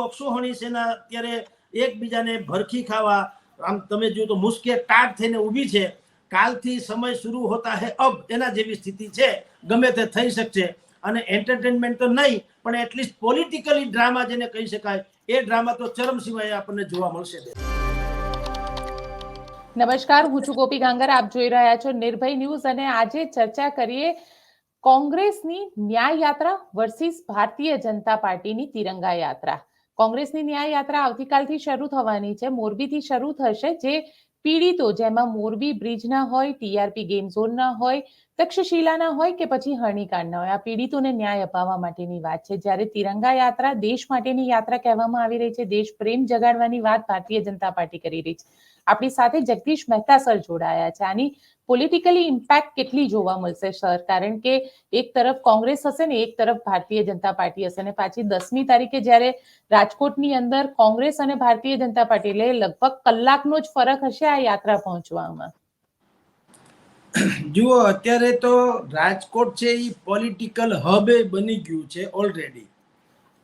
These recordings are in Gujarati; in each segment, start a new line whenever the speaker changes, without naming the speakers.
અક્ષોહણી સેના અત્યારે એકબીજાને ભરખી ખાવા, આમ તમે જો તો મુશ્કેલ ટાટ થઈને ઊભી છે. કાલથી સમય શરૂ હોતા હે અબ, એના જેવી સ્થિતિ છે. ગમે તે થઈ શકશે. અને એન્ટરટેનમેન્ટ તો નહીં, પણ એટલીસ્ટ પોલિટિકલી ડ્રામા જેને કહી શકાય, એ ડ્રામા તો ચરમસીમાએ આપણને જોવા મળશે.
નમસ્કાર, હું છું ગોપી ગાંગર. આપ જોઈ રહ્યા છો નિર્ભય ન્યૂઝ અને આજે ચર્ચા કરીએ કોંગ્રેસની ન્યાય યાત્રા વર્સિસ ભારતીય જનતા પાર્ટીની તિરંગા યાત્રા. કોંગ્રેસની ન્યાય યાત્રા આવતીકાલથી શરૂ થવાની છે. મોરબીથી શરૂ થશે. જે પીડિતો, જેમાં મોરબી બ્રિજના હોય, ટીઆરપી ગેમ ઝોનના હોય, તક્ષશિલાના હોય કે પછી હરણીકાંડના હોય, આ પીડિતોને ન્યાય અપાવવા માટેની વાત છે. જ્યારે તિરંગા યાત્રા દેશ માટેની યાત્રા કહેવામાં આવી રહી છે. દેશ પ્રેમ જગાડવાની વાત ભારતીય જનતા પાર્ટી કરી રહી છે. આપણી સાથે જગદીશ મહેતા સર જોડાયા છે. આની પોલિટિકલી ઇમ્પેક્ટ કેટલી જોવા મળશે સર? કારણ કે એક તરફ કોંગ્રેસ હશે ને એક તરફ ભારતીય જનતા પાર્ટી હશે, અને પાછી 10મી તારીખે જ્યારે રાજકોટની અંદર કોંગ્રેસ અને ભારતીય જનતા પાર્ટી, એટલે લગભગ કલાકનો જ ફરક હશે આ યાત્રા પહોંચવામાં.
જુઓ, અત્યારે તો રાજકોટ છે એ પોલિટિકલ હબ બની ગયું છે ઓલરેડી.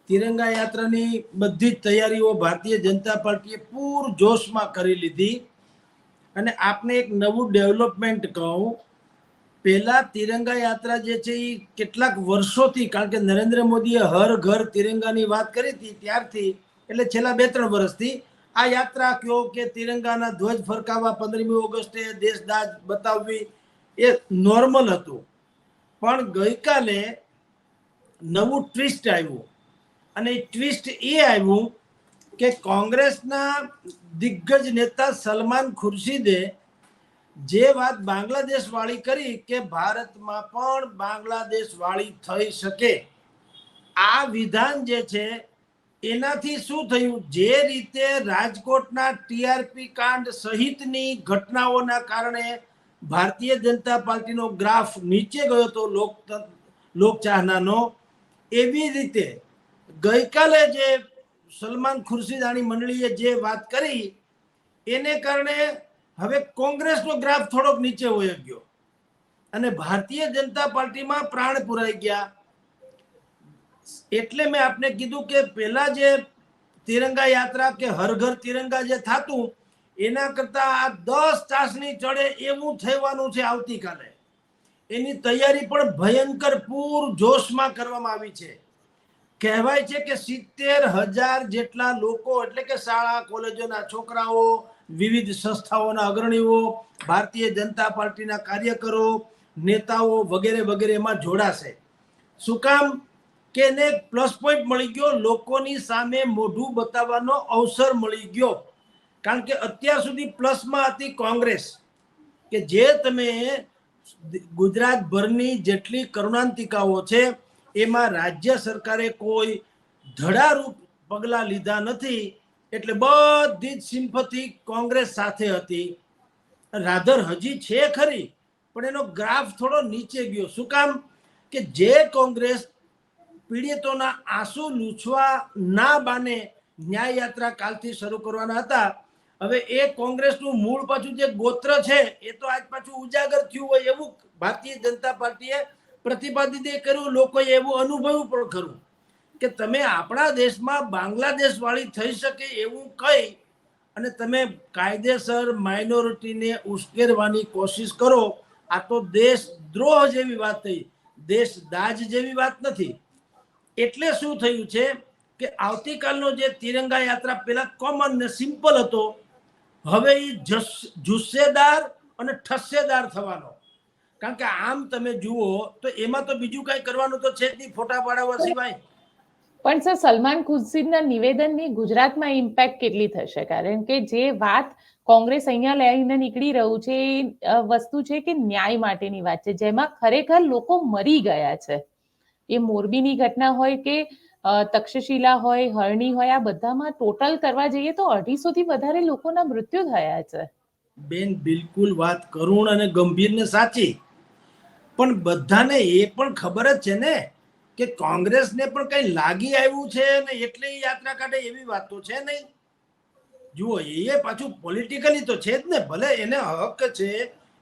તિરંગા યાત્રાની બધી જ તૈયારીઓ ભારતીય જનતા પાર્ટીએ પૂરજોશમાં કરી લીધી. અને આપને એક નવું ડેવલપમેન્ટ કહું, પહેલા તિરંગા યાત્રા જે છે એ કેટલાક વર્ષોથી, કારણ કે નરેન્દ્ર મોદીએ હર ઘર તિરંગાની વાત કરી હતી ત્યારથી, એટલે છેલ્લા 2-3 વર્ષથી આ યાત્રા કયો કે તિરંગાના ધ્વજ ફરકાવવા 15મી ઓગસ્ટે દેશદાજ બતાવવી એ નોર્મલ હતું. પણ ગઈકાલે નવું ટ્વિસ્ટ આવ્યું, અને એ ટ્વિસ્ટ એ આવ્યું કે કોંગ્રેસના દિગ્ગજ નેતા સલમાન ખુરશીદે જે વાત બાંગ્લાદેશ વાળી કરી કે ભારતમાં પણ બાંગ્લાદેશ વાળી થઈ શકે, આ વિધાન જે છે એનાથી શું થયું, જે રીતે રાજકોટના ટીઆરપી કાંડ સહિતની ઘટનાઓના કારણે ભારતીય જનતા પાર્ટીનો ગ્રાફ નીચે ગયો હતો લોકચાહનાનો, એવી રીતે ગઈકાલે જે સલમાન ખુરશીદાની મંડળીએ જે વાત કરી એને કારણે હવે કોંગ્રેસનો ગ્રાફ થોડોક નીચે વયો ગયો અને ભારતીય જનતા પાર્ટીમાં પ્રાણ પુરાઈ ગયા. એટલે મેં આપને કીધું કે પહેલા જે તિરંગા યાત્રા કે હર ઘર તિરંગા જે થતું, એના કરતા આ 10 ચાસણી ચડે એવું થવાનું છે આવતીકાલે. એની તૈયારી પણ ભયંકર પૂર જોશમાં કરવામાં આવી છે. કહેવાય છે કે 70,000 જેટલા લોકો, એટલે કે શાળા કોલેજોના છોકરાઓ, વિવિધ સંસ્થાઓના અગ્રણીઓ, ભારતીય જનતા પાર્ટીના કાર્યકરો, નેતાઓ વગેરે વગેરે એમાં જોડાશે. શું કામ? કે એને પ્લસ પોઈન્ટ મળી ગયો, લોકોની સામે મોઢું બતાવવાનો અવસર મળી ગયો. કારણ કે અત્યાર સુધી પ્લસમાં હતી કોંગ્રેસ, કે જે તમે ગુજરાતભરની જેટલી કરુણાંતિકાઓ છે એમાં રાજ્ય સરકારે કોઈ ધડારૂપ પગલાં લીધા નથી, એટલે બધી જ સિમ્પથી કોંગ્રેસ સાથે હતી. રાધર હજી છે ખરી, પણ એનો ગ્રાફ થોડો નીચે ગયો. શું કામ? કે જે કોંગ્રેસ પીડિતોના આંસુ લૂછવા ના બાને ન્યાય યાત્રા કાલથી શરૂ કરવાના હતા, હવે એ કોંગ્રેસનું મૂળ પાછું જે ગોત્ર છે એ તો આજ પાછું ઉજાગર થયું હોય એવું ભારતીય જનતા પાર્ટીએ પ્રતિપાદિત કર્યું. લોકોએ એવું અનુભવ્યું પણ ખરું કે તમે આપણા દેશમાં બાંગ્લાદેશ વાળી થઈ શકે એવું કહી અને તમે કાયદેસર માઇનોરિટીને ઉશ્કેરવાની કોશિશ કરો, આ તો દેશદ્રોહ જેવી વાત થઈ, દેશદાજ જેવી વાત નથી. એટલે શું થયું છે કે આવતીકાલનો જે તિરંગા યાત્રા પહેલા કોમન ને સિમ્પલ હતો, હવે એ જુસ્સેદાર અને ઠસ્સેદાર થવાનો. કારણ કે આમ તમે જુઓ તો એમાં તો બીજું કઈ કરવાનું તો છે જ નહીં, ફોટા પાડવા સિવાય.
પણ સર, સલમાન ખુરશીદના નિવેદનની ગુજરાતમાં ઇમ્પેક્ટ કેટલી થશે? કારણ કે જે વાત કોંગ્રેસ અહીંયા લઈને નીકળી રહ્યું છે એ વસ્તુ છે કે ન્યાય માટેની વાત છે, જેમાં ખરેખર લોકો મરી ગયા છે. એ મોરબીની ઘટના હોય કે તક્ષશિલા હોય, હરણી હોય, આ બધામાં ટોટલ કરવા જઈએ તો 250 થી વધારે લોકોના મૃત્યુ થયા છે.
બેન, બિલકુલ વાત કરુણ અને ગંભીર ને સાચી, પણ બધાને એ પણ ખબર જ છે ને કે કોંગ્રેસને પણ કઈ લાગી આવ્યું છે ને એટલે યાત્રા કાઢે એવી વાત તો છે નહીં. જુઓ, એ પાછું પોલિટિકલી તો છે જ ને, ભલે એને હક છે,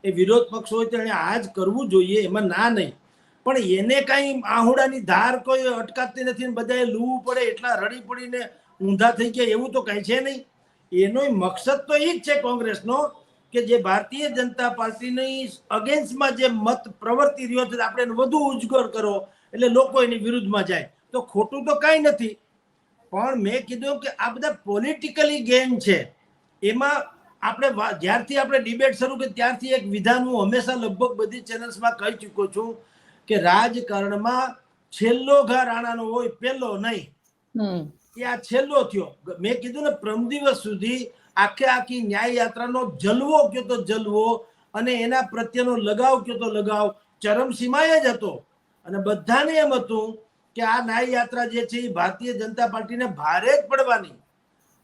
એ વિરોધ પક્ષ હોય તો એને આ જ કરવું જોઈએ, એમાં ના નહીં, પણ એને કઈ આહુડાની ધાર કોઈ અટકાવતી નથી. બધાએ લૂવું પડે એટલા રડી પડીને ઊંધા થઈ ગયા એવું તો કઈ છે નહીં. એનો મકસદ તો એ જ છે કોંગ્રેસનો કે જે ભારતીય જનતા પાર્ટીની અગેન્સ્ટમાં જે મત પ્રવર્તી રહ્યો છે આપણે વધુ ઉજગર કરો એટલે લોકો એની વિરુદ્ધમાં જાય. તો ખોટું તો કાંઈ નથી, પણ મેં કીધું કે આ બધા પોલિટિકલી ગેમ છે. એમાં આપણે જ્યારથી આપણે ડિબેટ શરૂ કરી ત્યારથી એક વિધાન હું હંમેશા લગભગ બધી ચેનલ્સમાં કહી ચૂક્યો છું કે રાજકારણમાં છેલ્લો ઘા રાણાનો હોય, પહેલો નહીં. એ આ છેલ્લો થયો. મેં કીધું ને પ્રમ દિવસ સુધી આખી ન્યાય યાત્રાનો જલવો કયો તો જલવો અને એના પ્રત્યેનો લગાવ કયો તો લગાવ ચરમસીમાએ જ હતો. અને બધાને એમ હતું કે આ ન્યાય યાત્રા જે છે એ ભારતીય જનતા પાર્ટીને ભારે જ પડવાની.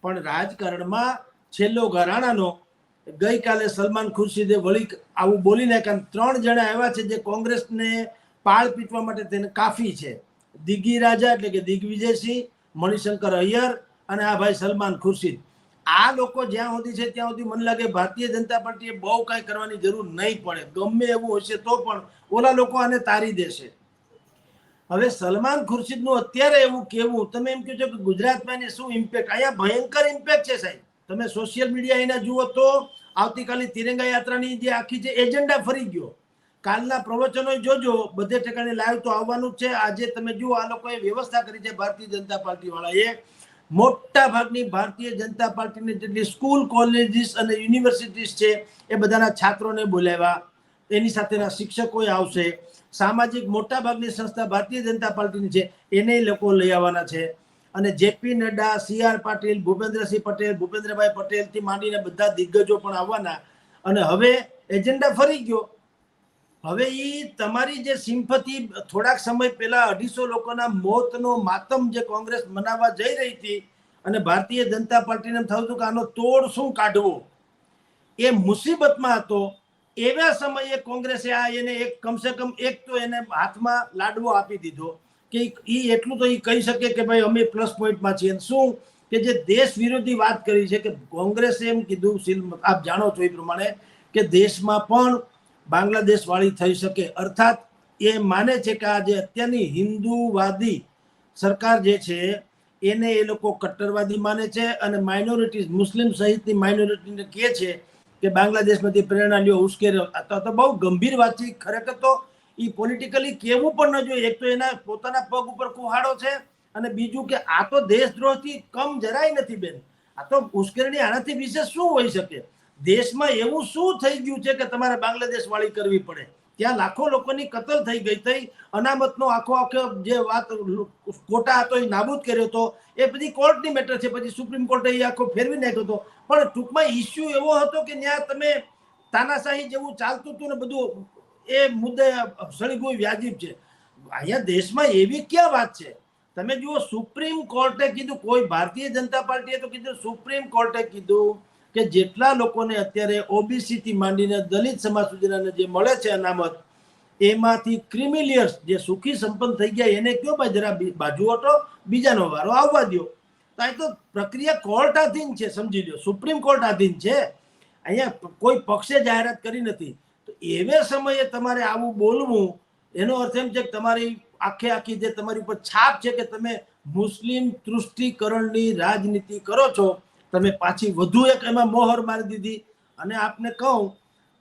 પણ રાજકારણમાં છેલ્લો ઘરાણાનો ગઈકાલે સલમાન ખુરશીદે વળી આવું બોલીને કારણ 3 જણા આવ્યા છે જે કોંગ્રેસને પાળ પીટવા માટે તેને કાફી છે. દિગ્ગી રાજા એટલે કે દિગ્વિજયસિંહ, મણિશંકર અય્યર અને આ ભાઈ સલમાન ખુરશીદ. આ લોકો જ્યાં સુધી છે ત્યાં સુધી મને લાગે ભારતીય જનતા પાર્ટીએ બહુ કાંઈ કરવાની જરૂર નહીં પડે. ગમે એવું હશે તો પણ ઓલા લોકો આને તારી દેશે. હવે સલમાન ખુરશીદનું અત્યારે એવું કેવું, તમે એમ કહો છો કે ગુજરાતમાં એને શું ઇમ્પેક્ટ? અહીંયા ભયંકર ઇમ્પેક્ટ છે સાહેબ. તમે સોશિયલ મીડિયા એના જુઓ તો આવતીકાલે તિરંગા યાત્રાની જે આખી જે એજન્ડા ફરી ગયો. કાલના પ્રવચનો જોજો, બધે ઠેકાણે લાઈવ તો આવવાનું જ છે. આજે તમે જુઓ આ લોકોએ વ્યવસ્થા કરી છે ભારતીય જનતા પાર્ટી વાળાએ. મોટા ભાગની ભારતીય જનતા પાર્ટીની જેટલી સ્કૂલ, કોલેજીસ અને યુનિવર્સિટીઝ છે એ બધાના છાત્રોને બોલાવ્યા, એની સાથેના શિક્ષકો આવશે. સામાજિક મોટા ભાગની સંસ્થા ભારતીય જનતા પાર્ટીની છે એને લોકો લઈ આવવાના છે. અને જેપી નડ્ડા, CR પાટીલ, ભૂપેન્દ્રસિંહ પટેલ, ભૂપેન્દ્રભાઈ પટેલથી માંડીને બધા દિગ્ગજો પણ આવવાના. અને હવે એજન્ડા ફરી ગયો. હવે એ તમારી જે સિમ્પથી થોડાક સમય પહેલા 250 લોકોના મોતનો માતમ જે કોંગ્રેસ મનાવવા જઈ રહી હતી અને ભારતીય જનતા પાર્ટીને એમ થયું હતું કે આનો તોડ શું કાઢવો, એ મુસીબતમાં હતો. એવા સમયે કોંગ્રેસે આ એને એક કમસે કમ એક તો એને હાથમાં લાડવો આપી દીધો કે એ એટલું તો એ કહી શકે કે ભાઈ અમે પ્લસ પોઈન્ટમાં છીએ. શું કે જે દેશ વિરોધી વાત કરી છે કે કોંગ્રેસે એમ કીધું, આપ જાણો છો એ પ્રમાણે, કે દેશમાં પણ બાંગ્લાદેશ વાળી થઈ શકે. અર્થાત એ માને છે કે આ જે અત્યારની હિન્દુવાદી સરકાર જે છે એને એ લોકો કટ્ટરવાદી માને છે અને માઇનોરિટીઝ, મુસ્લિમ સહિતની માઇનોરિટીને કહે છે કે બાંગ્લાદેશમાંથી પ્રેરણા લ્યો, ઉશ્કેરો. તો બહુ ગંભીર વાત છે. ખરેખર તો એ પોલિટિકલી કેવું પણ ન જોઈએ. એક તો એના પોતાના પગ ઉપર કુહાડો છે અને બીજું કે આ તો દેશદ્રોહથી કમ જરાય નથી બેન. આ તો ઉશ્કેરણી આનાથી વિશેષ શું હોઈ શકે? દેશમાં એવું શું થઈ ગયું છે કે તમારે બાંગ્લાદેશ વાળી કરવી પડે? ત્યાં લાખો લોકોની કતલ થઈ ગઈ. અનામતનો આખો જે વાત કોટા હતો એ નાબૂદ કર્યો હતો. એ બધી કોર્ટની મેટર છે. પછી સુપ્રીમ કોર્ટે એ આખો ફેરવી નાખ્યો હતો. પણ ટૂંકમાં ઇસ્યુ એવો હતો કે ત્યાં તમે તાનાશાહી જેવું ચાલતું હતું ને બધું, એ મુદ્દે સળીગું વ્યાજિબ છે. અહીંયા દેશમાં એવી ક્યાં વાત છે? તમે જુઓ, સુપ્રીમ કોર્ટે કીધું, કોઈ ભારતીય જનતા પાર્ટીએ તો કીધું, સુપ્રીમ કોર્ટે કીધું કે જેટલા લોકોને અત્યારે ઓબીસી થી માંડીને દલિત સમાજ સુધીના જે મળે છે અનામત, એમાંથી ક્રિમિલિયર્સ જે સુખી સંપન્ન થઈ ગયા એને કયો ભાઈ જરા બાજુ હટો, બીજાનો વારો આવવા દો. અહીં તો પ્રક્રિયા કોર્ટ આધીન છે, સમજી લો, સુપ્રીમ કોર્ટ આધીન છે. અહીંયા કોઈ પક્ષે જાહેરાત કરી નથી. તો એવે સમયે તમારે આવું બોલવું, એનો અર્થ એમ છે કે તમારી આખી જે તમારી ઉપર છાપ છે કે તમે મુસ્લિમ તૃષ્ટિકરણની રાજનીતિ કરો છો. તમે પાછી વધુ એક એમાં મોહર મારી દીધી. અને આપને કહું,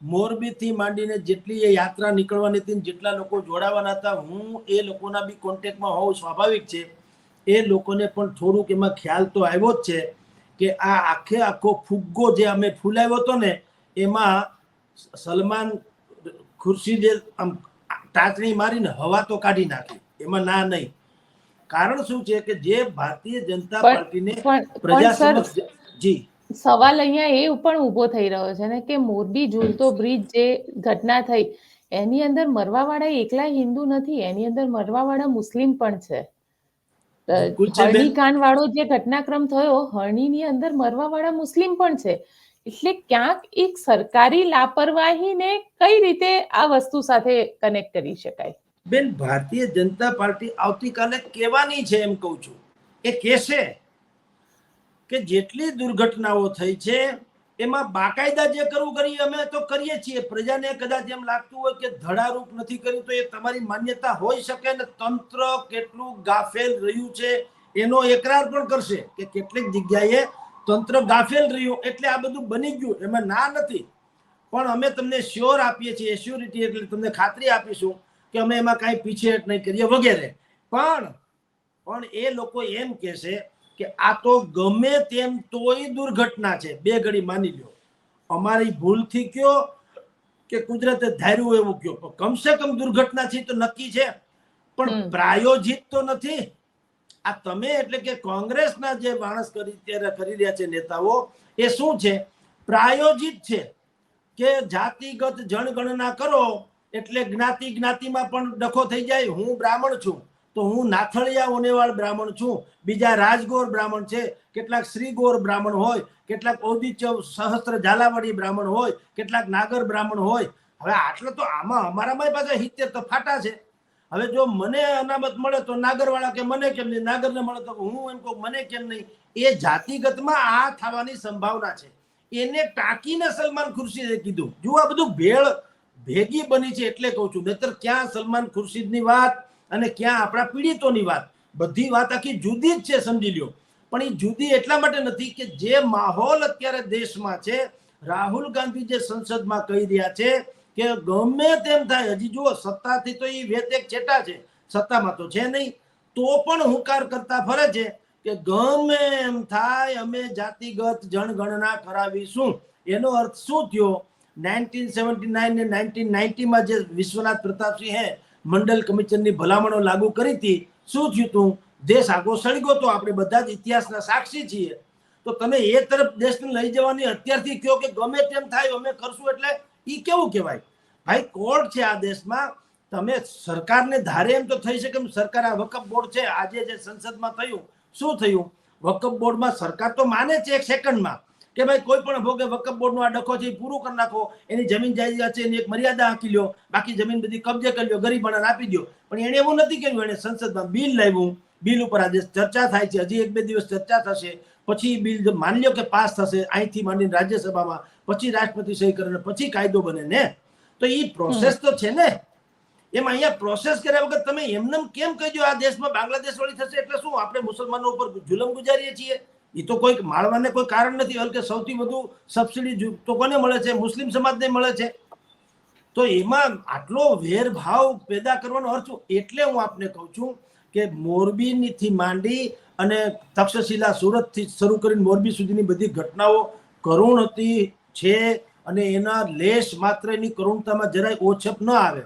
મોરબીથી માંડીને જેટલી એ યાત્રા નીકળવાની હતી, જેટલા લોકો જોડાવાના હતા, હું એ લોકોના બી કોન્ટેક્ટમાં હોઉં સ્વાભાવિક છે. એ લોકોને પણ થોડુંક એમાં ખ્યાલ તો આવ્યો જ છે કે આ આખો ફુગ્ગો જે અમે ફૂલાવ્યો હતો ને, એમાં સલમાન ખુરશીદે આમ ટાચણી મારીને હવા તો કાઢી નાખી. એમાં ના નહીં. કારણ શું છે કે જે ભારતીય જનતા પાર્ટીને પ્રજા સમક્ષ, જી,
સવાલ અહીંયા એ પણ ઉભો થઈ રહ્યો છે ને કે મોરબી ઝૂલતો બ્રિજ જે ઘટના થઈ એની અંદર મરવાવાળા એકલા હિન્દુ નથી, એની અંદર મરવાવાળા મુસ્લિમ પણ છે. હરણીકાંડ વાળો જે ઘટનાક્રમ થયો, હરણીની અંદર મરવાવાળા મુસ્લિમ પણ છે. એટલે ક્યાંક એક સરકારી લાપરવાહીને કઈ રીતે આ વસ્તુ સાથે કનેક્ટ કરી શકાય?
બેન, ભારતીય જનતા પાર્ટી આવતીકાલે કહેવાની છે, એમ કહું છું, એ કહેશે કે જેટલી દુર્ઘટનાઓ થઈ છે એમાં બાકાયદા જે કરવું કરીએ અમે તો કરીએ છીએ. પ્રજાને કદાચ એમ લાગતું હોય કે ધડારૂપ નથી કર્યું તો એ તમારી માન્યતા હોઈ શકે ને તંત્ર કેટલું ગાફેલ રહ્યું છે એનો એકરાર પણ કરશે કે કેટલીક જગ્યાએ તંત્ર ગાફેલ રહ્યું એટલે આ બધું બની ગયું, એમાં ના નથી. પણ અમે તમને શ્યોર આપીએ છીએ, એશ્યોરિટી એટલે તમને ખાતરી આપીશું કે અમે એમાં કાંઈ પીછેહટ નહીં કરીએ વગેરે. પણ એ લોકો એમ કહેશે કે આ તો ગમે તેમ તોય દુર્ઘટના છે, બે ઘડી માની લો, અમારી ભૂલથી કયો કે કુદરતે ધાર્યું એવું કયો, કમસે કમ દુર્ઘટના છે તો નક્કી છે, પણ પ્રાયોજિત તો નથી. આ તમે એટલે કે કોંગ્રેસના જે માણસ કરી રહ્યા છે નેતાઓ, એ શું છે? પ્રાયોજિત છે કે જાતિગત જનગણના કરો એટલે જ્ઞાતિમાં પણ ડખો થઈ જાય. હું બ્રાહ્મણ છું તો હું નાથળિયા ઓનેવાળ બ્રાહ્મણ છું, બીજા રાજગોર બ્રાહ્મણ છે, કેટલાક શ્રીગોર બ્રાહ્મણ હોય, કેટલાક ઔદિત્ય સહસ્ત્ર ઝાલાવાડી બ્રાહ્મણ હોય, કેટલાક નાગર બ્રાહ્મણ હોય. હવે આટલો તો આમાં અમારામાં પાછા 70 તો ફાટા છે. હવે જો મને અનામત મળે તો નાગરવાળા કે મને કેમ નહીં, નાગરને મળે તો હું એમ કહું મને કેમ નહીં. એ જાતિગતમાં આ થવાની સંભાવના છે. એને ટાંકીને સલમાન ખુરશીદે કીધું. જો આ બધું ભેગી બની છે એટલે કહું છું, નહીતર ક્યાં સલમાન ખુરશીદની વાત અને ક્યાં આપણા પીડિતોની વાત, બધી વાત આખી જુદી જ છે, સમજી લ્યો. પણ એ જુદી એટલા માટે નથી કે જે માહોલ અત્યારે દેશમાં છે, રાહુલ ગાંધી જે સંસદમાં કહી રહ્યા છે કે ગમે તેમ થાય, હજી જુઓ સત્તાથી તો એ વેતેક છેટા છે, સત્તામાં તો છે નહીં, તો પણ હુંકાર કરતા ફરે છે કે ગમે એમ થાય અમે જાતિગત જનગણના કરાવીશું. એનો અર્થ શું થયો? 1979 ને 1990 જે વિશ્વનાથ પ્રતાપસિંહે મંડલ કમિશનની ભલામણો લાગુ કરી હતી, શું થયું હતું? દેશ આગો સળગ્યો તો. આપણે બધા જ ઇતિહાસના સાક્ષી છીએ. તો તમે એ તરફ દેશને લઈ જવાની અત્યારથી કહો કે ગમે તેમ થાય અમે કરશું, એટલે એ કેવું કહેવાય? ભાઈ કોર્ટ છે આ દેશમાં. તમે સરકારને ધારે એમ તો થઈ શકે. સરકાર આ વકફ બોર્ડ છે, આજે જે સંસદમાં થયું, શું થયું? વકફ બોર્ડમાં સરકાર તો માને છે એક સેકન્ડમાં કે ભાઈ કોઈ પણ ભોગે વકફ બોર્ડનો આ ડખો છે પૂરું કરી નાખો, એની જમીન જાયદાદ છે એની એક મર્યાદા આંકી લ્યો, બાકી જમીન બધી કબજે કરી લ્યો, ગરીબોને આપી દો. પણ એને એવું નથી કર્યું. એને સંસદમાં બિલ લાવ્યું, બિલ ઉપર આજે ચર્ચા થાય છે, હજી 1-2 દિવસ ચર્ચા થશે, પછી બિલ માની લ્યો કે પાસ થશે અહીંથી માંડીને રાજ્યસભામાં, પછી રાષ્ટ્રપતિ સહી કરે, પછી કાયદો બને ને. તો એ પ્રોસેસ તો છે ને. એમાં અહીંયા પ્રોસેસ કર્યા વગર તમે એમને કેમ કહી દો આ દેશમાં બાંગ્લાદેશ વાળી થશે એટલે શું આપણે મુસલમાનો ઉપર જુલમ ગુજારીએ છીએ? એ તો કોઈ માળવાને કોઈ કારણ નથી. હલકે સૌથી વધુ સબસિડી તો કોને મળે છે? મુસ્લિમ સમાજને મળે છે. તો એમાં આટલો વેરભાવ પેદા કરવાનો અર્થ શું? એટલે હું આપને કહું છું કે મોરબીથી માંડી અને તક્ષશિલા સુરતથી શરૂ કરીને મોરબી સુધીની બધી ઘટનાઓ કરુણ હતી છે, અને એના લેશ માત્ર એની કરુણતામાં જરાય ઓછપ ન આવે.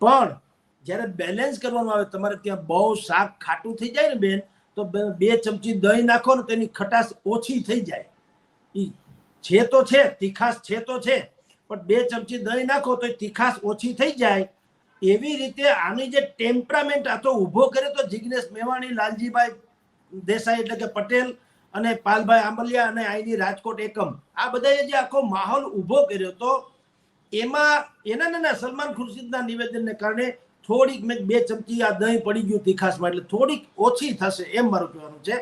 પણ જ્યારે બેલેન્સ કરવાનું આવે, તમારે ત્યાં બહુ શાક ખાટું થઈ જાય ને બેન, તો 2 ચમચી દહીં નાખો ને તેની ખટાશ ઓછી થઈ જાય. એ છે તો છે, તીખાશ છે તો છે, પણ 2 ચમચી દહીં નાખો તો તીખાશ ઓછી થઈ જાય. એવી રીતે આની જે ટેમ્પરામેન્ટ આ તો ઊભો કરે તો જિગ્નેશ મેવાણી, લાલજીભાઈ દેસાઈ એટલે કે પટેલ, અને પાલભાઈ આંબલિયા અને અહીંની રાજકોટ એકમ, આ બધાએ જે આખો માહોલ ઊભો કર્યો હતો, એમાં એના સલમાન ખુરશીદના નિવેદનને કારણે થોડીક મેં 2 ચમચી આ દહીં પડી ગયું તીખાશમાં, એટલે થોડીક ઓછી થશે એમ મારું કહેવાનું છે.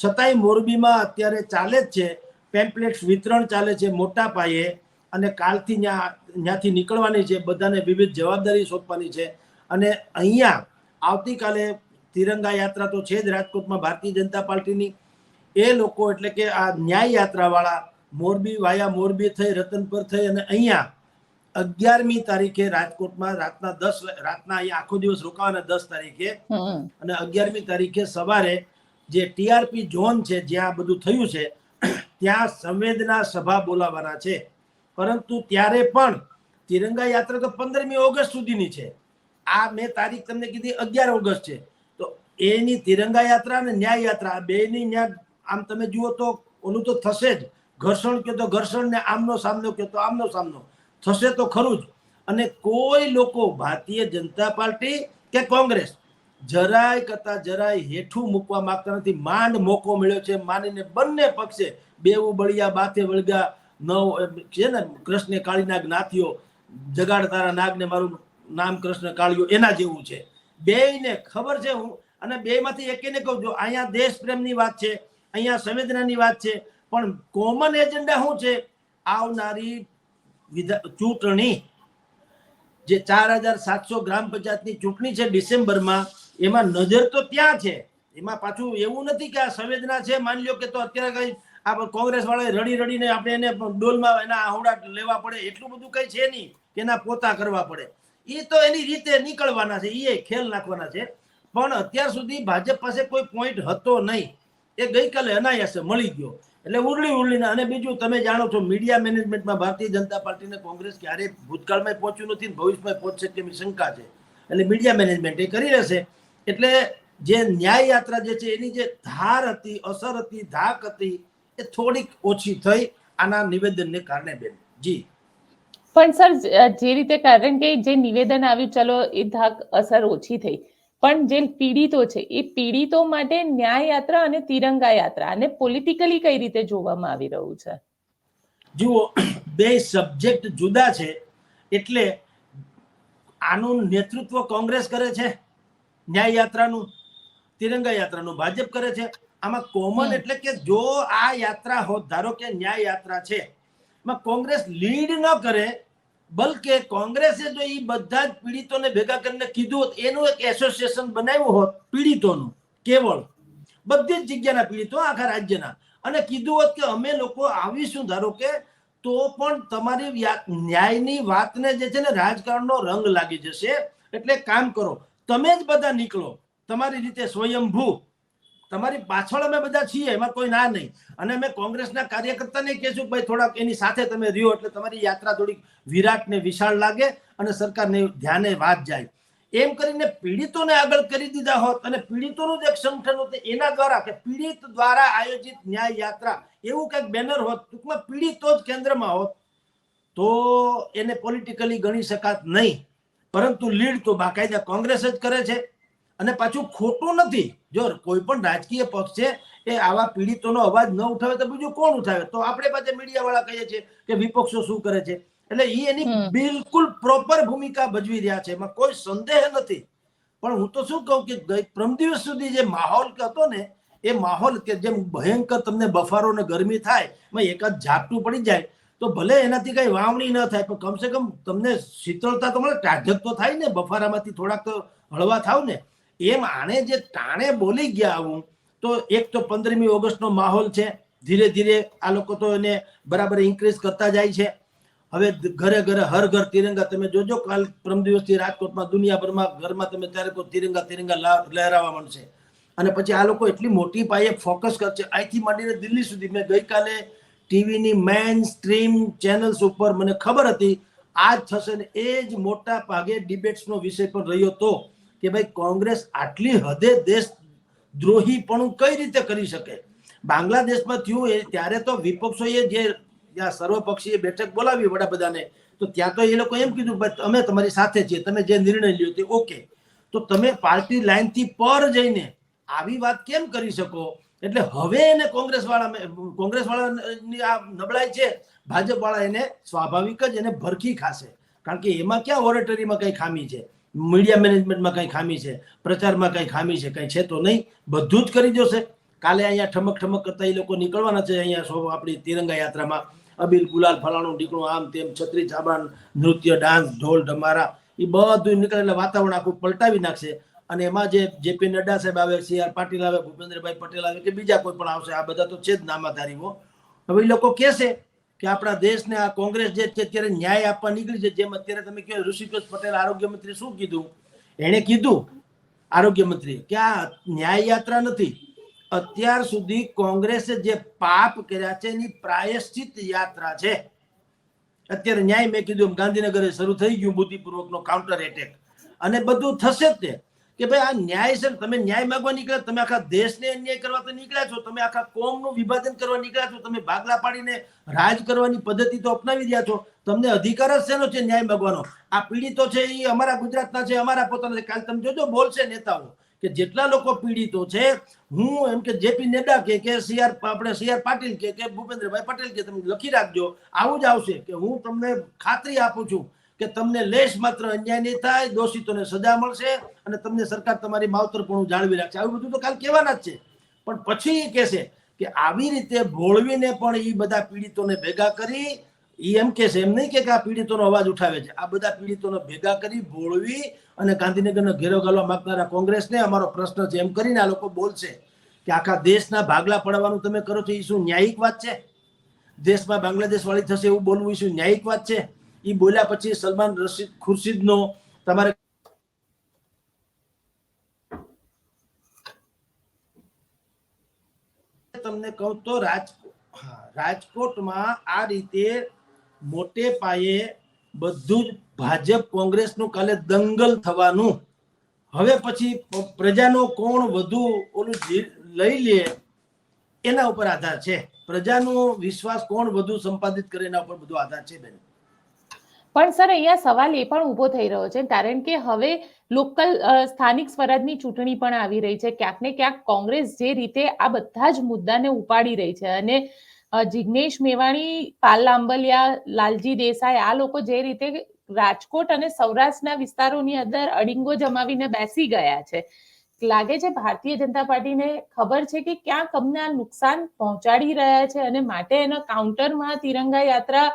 છતાંય મોરબીમાં અત્યારે ચાલે જ છે, પેમ્પલેટ્સ વિતરણ ચાલે છે મોટા પાયે, અને કાલથી ત્યાંથી નીકળવાની છે, બધાને વિવિધ જવાબદારી સોંપવાની છે. અને અહીંયા આવતીકાલે તિરંગા યાત્રા તો છે જ રાજકોટમાં ભારતીય જનતા પાર્ટીની. એ લોકો એટલે કે આ ન્યાય યાત્રાવાળા મોરબી વાયા મોરબી થઈ, રતનપર થઈ, અને અહીંયા 11મી તારીખે રાજકોટમાં રાતના અહીંયા આખો દિવસ રોકાવાના 10 તારીખે, અને 11મી તારીખે સવારે જે ટીઆરપી ઝોન છે જ્યાં બધું થયું છે ત્યાં સંવેદના સભા બોલાવવાના છે. પરંતુ ત્યારે પણ તિરંગા યાત્રા તો 15મી ઓગસ્ટ સુધીની છે. આ મેં તારીખ તમને કીધી 11 ઓગસ્ટ છે. તો એની તિરંગા યાત્રા અને ન્યાય યાત્રા બેની ન્યાય આમ તમે જુઓ તો ઓલું તો થશે જ. ઘર્ષણ કે તો ઘર્ષણ ને આમનો સામનો કે તો આમનો સામનો થશે તો ખરું જ. અને કોઈ લોકો ભારતીય જનતા પાર્ટી કે કોંગ્રેસ જરાય કરતા જરાય હેઠું મૂકવા માંગતા નથી. માંડ મોકો મળ્યો છે માનીને બંને પક્ષે બેવું બળિયા બાથે વળગ્યા છે ને, કૃષ્ણ કાળીના જ્ઞાતિઓ જગાડ તારા નાગને મારું નામ કૃષ્ણ કાળિયો, એના જેવું છે. બેયને ખબર છે. હું અને બેયમાંથી એકેને કહું છું, અહીંયા દેશ પ્રેમની વાત છે, અહીંયા સંવેદનાની વાત છે, પણ કોમન એજન્ડા શું છે? આવનારી ચૂંટણી જે 4700 ગ્રામ પંચાયતની ચૂંટણી છે ડિસેમ્બરમાં, એમાં નજર તો ત્યાં છે. એમાં પાછું એવું નથી કે આ સંવેદના છે. માની લો કે તો અત્યારે કઈ આ કોંગ્રેસ વાળાએ રડી રડીને આપણે એને ડોલમાં એના આહુડા લેવા પડે એટલું બધું કઈ છે નહીં કે એના પોતા કરવા પડે. એ તો એની રીતે નીકળવાના છે, એ ખેલ નાખવાના છે. પણ અત્યાર સુધી ભાજપ પાસે કોઈ પોઈન્ટ હતો નહીં, એ ગઈકાલે અનાયાસે મળી ગયો. એટલે ઉરળીને. અને બીજું તમે જાણો છો મીડિયા મેનેજમેન્ટમાં ભારતીય જનતા પાર્ટીને કોંગ્રેસ ક્યારેય ભૂતકાળમાં પહોંચ્યું નથી, ભવિષ્યમાં પહોંચશે તેની શંકા છે. એટલે મીડિયા મેનેજમેન્ટ એ કરી રહેશે. એટલે જે ન્યાય યાત્રા જે છે એની જે ધાર હતી, અસર હતી, ધાક હતી, એ થોડીક ઓછી થઈ આના નિવેદનને કારણે. બેન જી
પણ સર જે રીતે કારણ કે જે નિવેદન આવ્યું, ચલો એ ધાક અસર ઓછી થઈ, પણ જે પીડિતો છે એ પીડિતો માટે ન્યાય યાત્રા અને તિરંગા યાત્રા અને પોલિટિકલી કઈ રીતે જોવામાં આવી રહ્યું છે?
જુઓ, બે સબ્જેક્ટ જુદા છે. એટલે આનું નેતૃત્વ કોંગ્રેસ કરે છે, ન્યાય યાત્રાનું, તિરંગા યાત્રાનું ભાજપ કરે છે. આમાં કોમન એટલે કે જો આ યાત્રા હોત, ધારો કે ન્યાય યાત્રા છે, એમાં કોંગ્રેસ લીડ ન કરે, બલકે કોંગ્રેસે જો એ બધા જ પીડિતોને ભેગા કરીને કીધું હોત, એનું એક એસોસિએશન બનાવ્યું હોત પીડિતોનું, કેવળ બધી જ જગ્યાના પીડિતો આખા રાજ્યના, અને કીધું હોત કે અમે લોકો આવીશું, ધારો કે, તો પણ તમારી ન્યાયની વાતને જે છે ને રાજકારણનો રંગ લાગી જશે. એટલે કામ કરો, તમે જ બધા નીકળો તમારી રીતે સ્વયંભૂ, તમારી પાછળ અમે બધા છીએ, એમાં કોઈ ના નહીં. અને અમે કોંગ્રેસના કાર્યકર્તાને કહેશું કે ભાઈ થોડાક એની સાથે તમે રહ્યો, એટલે તમારી યાત્રા થોડીક વિરાટ ને વિશાળ લાગે અને સરકારને ધ્યાને વાત જાય. એમ કરીને પીડિતોને આગળ કરી દીધા હોત, અને પીડિતોનું જ એક સંગઠન હતું એના દ્વારા, કે પીડિત દ્વારા આયોજિત ન્યાય યાત્રા, એવું કંઈક બેનર હોત, ટૂંકમાં પીડિતો જ કેન્દ્રમાં હોત, તો એને પોલિટિકલી ગણી શકાત નહીં. પરંતુ લીડ તો બાકાયદા કોંગ્રેસ જ કરે છે. અને પાછું ખોટું નથી, જો કોઈ પણ રાજકીય પક્ષ છે એ આવા પીડિતોનો અવાજ ન ઉઠાવે તો બીજું કોણ ઉઠાવે? તો આપણે પાછા મીડિયા વાળા કહીએ છીએ કે વિપક્ષો શું કરે છે. એટલે એ એની બિલકુલ પ્રોપર ભૂમિકા ભજવી રહ્યા છે, એમાં કોઈ સંદેહ નથી. પણ હું તો શું કહું કે પ્રમ દિવસ સુધી જે માહોલ હતો ને, એ માહોલ કે જેમ ભયંકર તમને બફારો ને ગરમી થાય, એમાં એકાદ ઝાપટું પડી જાય તો ભલે એનાથી કઈ વાવણી ન થાય, પણ કમસે કમ તમને શીતળતા તો મળે, ટાઢક તો થાય ને, બફારામાંથી થોડાક તો હળવા થાવ ને. એમ આણે જે ટાણે બોલી ગયા આવું, તો એક તો 15મી ઓગસ્ટનો માહોલ છે, ધીરે ધીરે આ લોકો તો એને બરાબર ઇન્ક્રીઝ કરતા જાય છે. હવે ઘરે ઘરે હર ઘર તિરંગા, તમે જોજો કાલ પરમ દિવસથી રાજકોટમાં દુનિયાભરમાં ઘરમાં તમે ત્યારે કોઈ તિરંગા લહેરાવા માંડશે. અને પછી આ લોકો એટલી મોટી પાયે ફોકસ કરશે, અહીંથી માંડીને દિલ્હી સુધી. મેં ગઈકાલે ટીવીની મેઇન સ્ટ્રીમ ચેનલ્સ ઉપર મને ખબર હતી આજ થશે ને, એ જ મોટા ભાગે ડિબેટ્સનો વિષય પણ રહ્યો હતો કે ભાઈ કોંગ્રેસ આટલી હદે દેશદ્રોહીપણું કઈ રીતે કરી શકે. બાંગ્લાદેશમાં થયું ત્યારે તો વિપક્ષોએ જે સર્વપક્ષીય બેઠક બોલાવી વડાપ્રધાને, તો ત્યાં તો એ લોકો એમ કીધું ભાઈ અમે તમારી સાથે છીએ, તમે જે નિર્ણય લ્યો તે ઓકે. તો તમે પાર્ટી લાઈનથી પર જઈને આવી વાત કેમ કરી શકો? એટલે હવે એને કોંગ્રેસ વાળાની આ નબળાઈ છે, ભાજપ વાળા એને સ્વાભાવિક જ એને ભરખી ખાશે. કારણ કે એમાં ક્યાં ઓરેટરીમાં કઈ ખામી છે, મીડિયા મેનેજમેન્ટમાં કઈ ખામી છે, પ્રચારમાં કઈ ખામી છે? કઈ છે તો નહીં, બધું જ કરી જશે. કાલે અહીંયા ઠમક કરતા એ લોકો નીકળવાના છે અહીંયા આપણી તિરંગા યાત્રામાં. અબીલ ગુલાલ ફલાણું ઢીકણું આમ તેમ, છત્રી છાબાન, નૃત્ય, ડાન્સ, ઢોલ ઢમારા, એ બધું નીકળે એટલે વાતાવરણ આખું પલટાવી નાખશે. અને એમાં જે જેપી નડ્ડા સાહેબ આવે, CR પાટીલ આવે, ભૂપેન્દ્રભાઈ પટેલ આવે, કે બીજા કોઈ પણ આવશે, આ બધા તો છે જ નામાધારીઓ. હવે એ લોકો કહેશે કે આપણા દેશને આ કોંગ્રેસ જે છે અત્યારે ન્યાય આપવા નીકળી છે. જેમ અત્યારે તમે કહો ઋષિકેશ પટેલ આરોગ્ય મંત્રી શું કીધું? એણે કીધું આરોગ્ય મંત્રી કે આ ન્યાય યાત્રા નથી, અત્યાર સુધી કોંગ્રેસે જે પાપ કર્યા છે એની પ્રાયશ્ચિત યાત્રા છે. અત્યારે ન્યાય, મેં કીધું ગાંધીનગરે શરૂ થઈ ગયું બુદ્ધિપૂર્વકનો કાઉન્ટર એટેક, અને બધું થશે જ તે કે ભાઈ આ ન્યાય છે. તમે ન્યાય માંગવા નીકળ્યા, તમે આખા દેશને અન્યાય કરવા તો નીકળ્યા છો, તમે આખા કોમનું વિભાજન કરવા નીકળ્યા છો, તમે ભાગલા પાડીને રાજ કરવાની પદ્ધતિ તો અપનાવી રહ્યા છો. તમને અધિકાર જ શેનો છે ન્યાય માંગવાનો? આ પીડિતો છે એ અમારા ગુજરાતના છે, અમારા પોતાના છે. કાલ તમે જોજો બોલશે નેતાઓ કે જેટલા લોકો પીડિતો છે, હું એમ કે જેપી નડ્ડા કે CR પાટીલ કે ભૂપેન્દ્રભાઈ પટેલ કે તમે લખી રાખજો, આવું જ આવશે કે હું તમને ખાતરી આપું છું કે તમને લેશ માત્ર અન્યાય નહીં થાય, દોષિતોને સજા મળશે અને તમને સરકાર તમારી માવતરપણું જાળવી રાખશે. આવું બધું તો કાલ કહેવાના જ છે. પણ પછી એ કહેશે કે આવી રીતે ભોળવીને પણ એ બધા પીડિતોને ભેગા કરી એ એમ કે છે, એમ નહીં કે આ પીડિતોનો અવાજ ઉઠાવે છે. આ બધા પીડિતોને ભેગા કરી ભોળવી અને ગાંધીનગરનો ઘેરો ઘાલવા માંગનારા કોંગ્રેસને અમારો પ્રશ્ન છે એમ કરીને આ લોકો બોલશે કે આખા દેશના ભાગલા પડવાનું તમે કરો છો, એ શું ન્યાયિક વાત છે? દેશમાં બાંગ્લાદેશ વાળી થશે એવું બોલવું એ શું ન્યાયિક વાત છે? એ બોલ્યા પછી સલમાન ખુરશીદનો તમારે તમને કહું તો રાજકોટમાં આ રીતે મોટે પાયે બધું જ ભાજપ કોંગ્રેસનું કાલે દંગલ થવાનું. હવે પછી પ્રજાનો કોણ વધુ ઓલું લઈ લે એના ઉપર આધાર છે. પ્રજાનો વિશ્વાસ કોણ વધુ સંપાદિત કરે એના ઉપર બધો આધાર છે બેન.
પણ સર અહીંયા સવાલ એ પણ ઉભો થઈ રહ્યો છે, કારણ કે હવે લોકલ સ્થાનિક સ્વરાજની ચૂંટણી પણ આવી રહી છે. ક્યાંક ને ક્યાંક કોંગ્રેસ જે રીતે આ બધા જ મુદ્દાને ઉપાડી રહી છે અને જિગ્નેશ મેવાણી, પાલ લાંબલિયા, લાલજી દેસાઈ આ લોકો જે રીતે રાજકોટ અને સૌરાષ્ટ્રના વિસ્તારોની અંદર અડીંગો જમાવીને બેસી ગયા છે, લાગે છે ભારતીય જનતા પાર્ટીને ખબર છે કે ક્યાંક અમને આ નુકસાન પહોંચાડી રહ્યા છે અને માટે એના કાઉન્ટરમાં તિરંગા યાત્રા